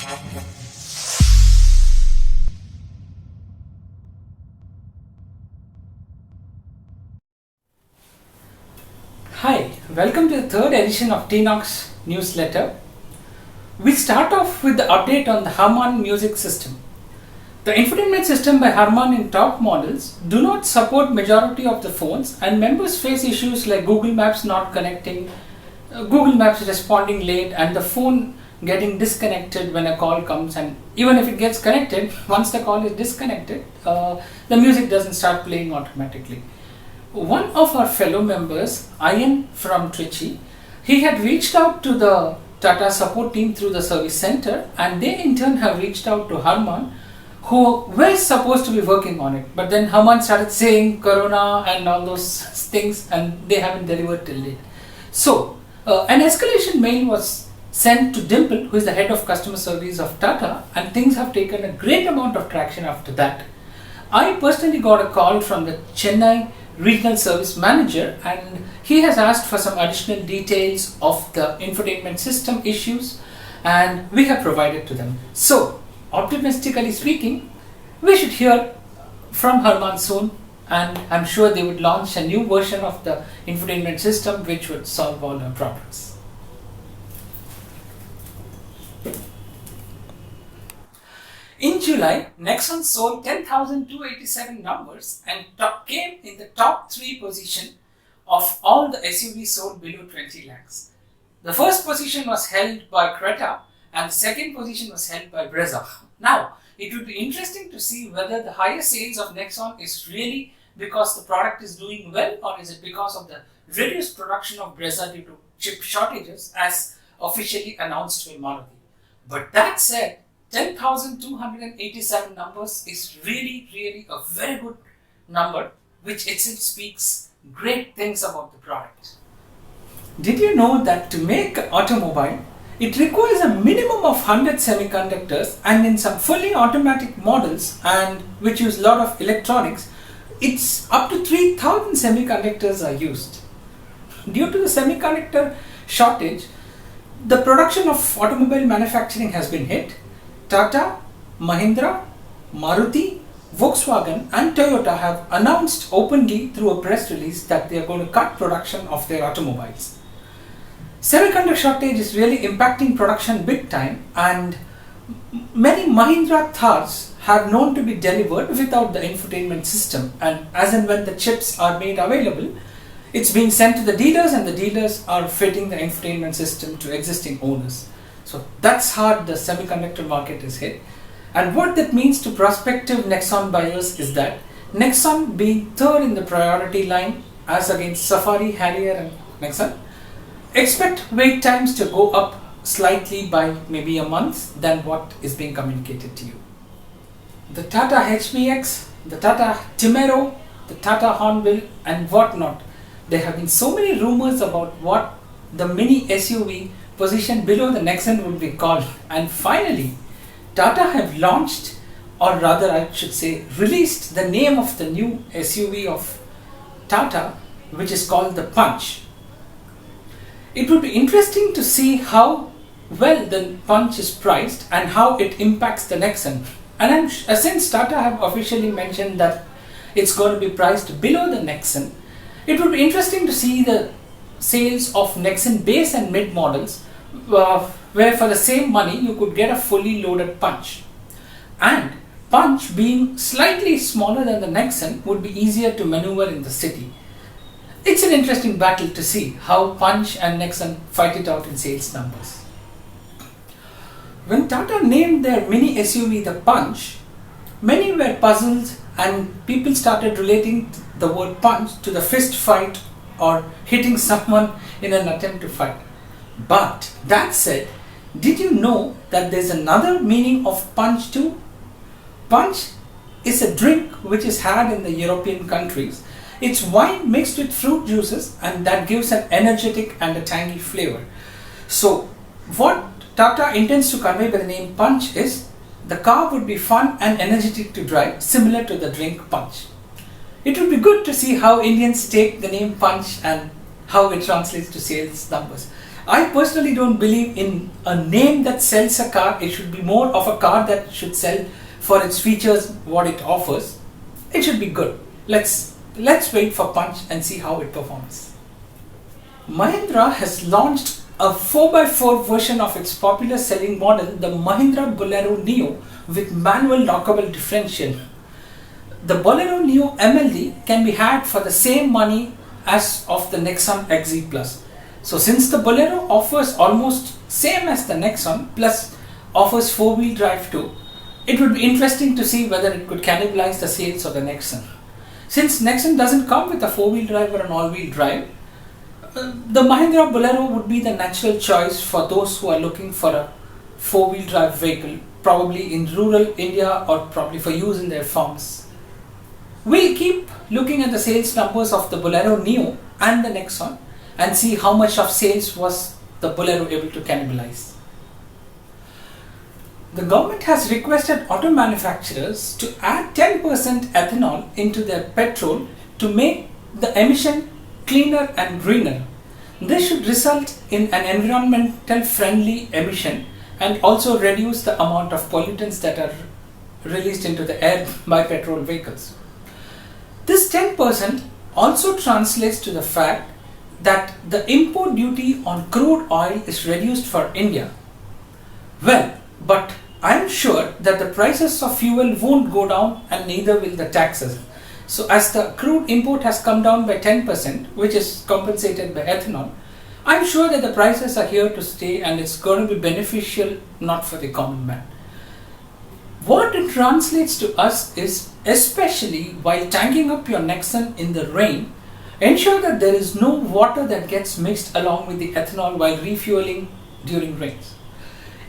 Hi, welcome to the third edition of TNOX newsletter. We start off with the update on the Harman music system. The infotainment system by Harman in top models do not support majority of the phones, and members face issues like Google Maps not connecting, Google Maps responding late, and the phone getting disconnected when a call comes. And even if it gets connected, once the call is disconnected, the music doesn't start playing automatically. One of our fellow members, Ian from Trichy, he had reached out to the Tata support team through the service center, and they in turn have reached out to Harman, who were supposed to be working on it. But then Harman started saying Corona and all those things, and they haven't delivered till date. So, an escalation mail was sent to Dimple, who is the head of customer service of Tata, and things have taken a great amount of traction after that. I personally got a call from the Chennai regional service manager, and he has asked for some additional details of the infotainment system issues, and we have provided to them. So, optimistically speaking, we should hear from Harman soon, and I'm sure they would launch a new version of the infotainment system which would solve all our problems. In July, Nexon sold 10,287 numbers and came in the top 3 position of all the SUVs sold below 20 lakhs. The first position was held by Creta and the second position was held by Brezza. Now, it would be interesting to see whether the higher sales of Nexon is really because the product is doing well, or is it because of the reduced production of Brezza due to chip shortages as officially announced by Maruti. But that said, 10,287 numbers is really a very good number, which itself speaks great things about the product. Did you know that to make an automobile, it requires a minimum of 100 semiconductors, and in some fully automatic models and which use a lot of electronics, it's up to 3,000 semiconductors are used. Due to the semiconductor shortage, the production of automobile manufacturing has been hit. Tata, Mahindra, Maruti, Volkswagen and Toyota have announced openly through a press release that they are going to cut production of their automobiles. Semiconductor shortage is really impacting production big time, and many Mahindra Thars have known to be delivered without the infotainment system, and as and when the chips are made available, it's being sent to the dealers and the dealers are fitting the infotainment system to existing owners. So that's hard the semiconductor market is hit. And what that means to prospective Nexon buyers is that Nexon being third in the priority line as against Safari, Harrier and Nexon, expect wait times to go up slightly by maybe a month than what is being communicated to you. The Tata HBX, the Tata Timero, the Tata Hornbill and whatnot, there have been so many rumors about what the mini SUV position below the Nexon would be called, and finally Tata have launched, or rather I should say released, the name of the new SUV of Tata, which is called the Punch. It would be interesting to see how well the Punch is priced and how it impacts the Nexon. And since Tata have officially mentioned that it's going to be priced below the Nexon, it would be interesting to see the sales of Nexon base and mid models, where for the same money you could get a fully loaded Punch. And Punch being slightly smaller than the Nexon would be easier to maneuver in the city. It's an interesting battle to see how Punch and Nexon fight it out in sales numbers. When Tata named their mini SUV the Punch, many were puzzled and people started relating the word punch to the fist fight or hitting someone in an attempt to fight. But that said, did you know that there's another meaning of punch too? Punch is a drink which is had in the European countries. It's wine mixed with fruit juices, and that gives an energetic and a tangy flavor. So what Tata intends to convey by the name Punch is the car would be fun and energetic to drive, similar to the drink Punch. It would be good to see how Indians take the name Punch and how it translates to sales numbers. I personally don't believe in a name that sells a car. It should be more of a car that should sell for its features, what it offers. It should be good. Let's wait for Punch and see how it performs. Mahindra has launched a 4x4 version of its popular selling model, the Mahindra Bolero Neo, with manual lockable differential. The Bolero Neo MLD can be had for the same money as of the Nexon XZ Plus. So since the Bolero offers almost same as the Nexon plus offers 4-wheel drive too, it would be interesting to see whether it could cannibalize the sales of the Nexon. Since Nexon doesn't come with a 4-wheel drive or an all-wheel drive, the Mahindra Bolero would be the natural choice for those who are looking for a 4-wheel drive vehicle, probably in rural India or probably for use in their farms. We'll keep looking at the sales numbers of the Bolero Neo and the Nexon and see how much of sales was the Bolero able to cannibalize. The government has requested auto manufacturers to add 10% ethanol into their petrol to make the emission cleaner and greener. This should result in an environmental friendly emission and also reduce the amount of pollutants that are released into the air by petrol vehicles. This 10% also translates to the fact that the import duty on crude oil is reduced for India. Well, but I am sure that the prices of fuel won't go down and neither will the taxes. So as the crude import has come down by 10%, which is compensated by ethanol, I'm sure that the prices are here to stay and it's going to be beneficial not for the common man. What it translates to us is, especially while tanking up your Nexon in the rain, ensure that there is no water that gets mixed along with the ethanol while refueling during rains.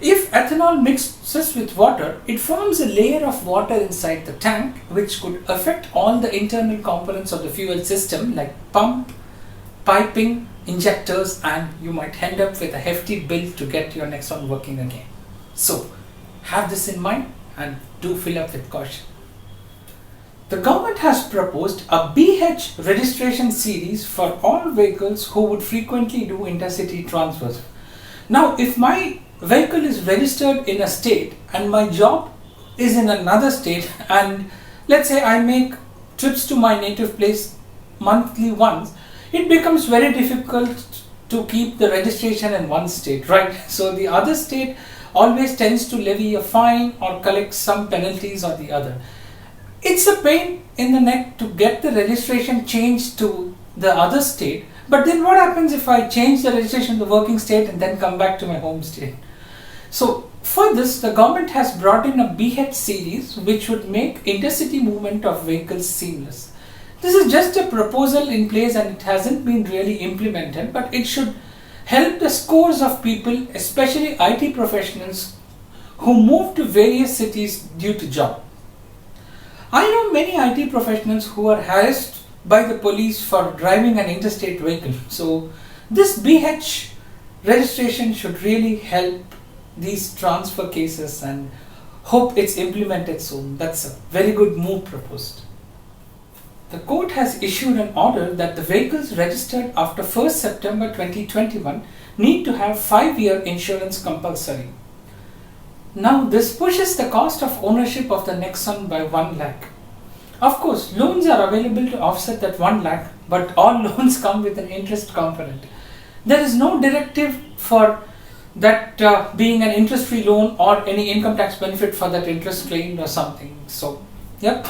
If ethanol mixes with water, it forms a layer of water inside the tank which could affect all the internal components of the fuel system like pump, piping, injectors, and you might end up with a hefty bill to get your Nexon working again. So have this in mind and do fill up with caution. The government has proposed a BH registration series for all vehicles who would frequently do intercity transfers. Now, if my vehicle is registered in a state and my job is in another state, and let's say I make trips to my native place monthly once, it becomes very difficult to keep the registration in one state, right? So the other state always tends to levy a fine or collect some penalties or the other. It's a pain in the neck to get the registration changed to the other state, but then what happens if I change the registration to the working state and then come back to my home state? So for this, the government has brought in a BH series which would make intercity movement of vehicles seamless. This is just a proposal in place and it hasn't been really implemented, but it should help the scores of people, especially IT professionals who move to various cities due to job. I know many IT professionals who are harassed by the police for driving an interstate vehicle. So this BH registration should really help these transfer cases and hope it's implemented soon. That's a very good move proposed. The court has issued an order that the vehicles registered after 1st September 2021 need to have 5-year insurance compulsory. Now this pushes the cost of ownership of the Nexon by 1 lakh. Of course, loans are available to offset that 1 lakh, but all loans come with an interest component. There is no directive for that being an interest-free loan or any income tax benefit for that interest claimed or something. So, yep,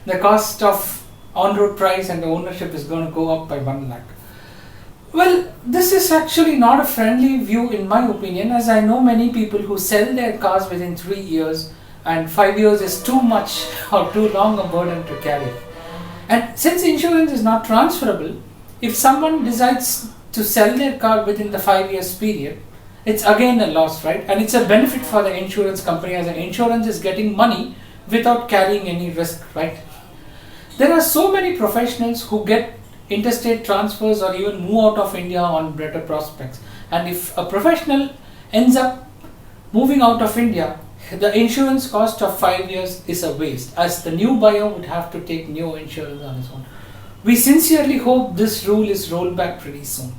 the cost of on-road price and the ownership is going to go up by 1 lakh. Well, this is actually not a friendly view in my opinion, as I know many people who sell their cars within 3 years and 5 years is too much or too long a burden to carry. And since insurance is not transferable, if someone decides to sell their car within the 5 years period, it's again a loss, right? And it's a benefit for the insurance company as the insurance is getting money without carrying any risk, right? There are so many professionals who get interstate transfers or even move out of India on better prospects. And if a professional ends up moving out of India, the insurance cost of 5 years is a waste, as the new buyer would have to take new insurance on his own. We sincerely hope this rule is rolled back pretty soon.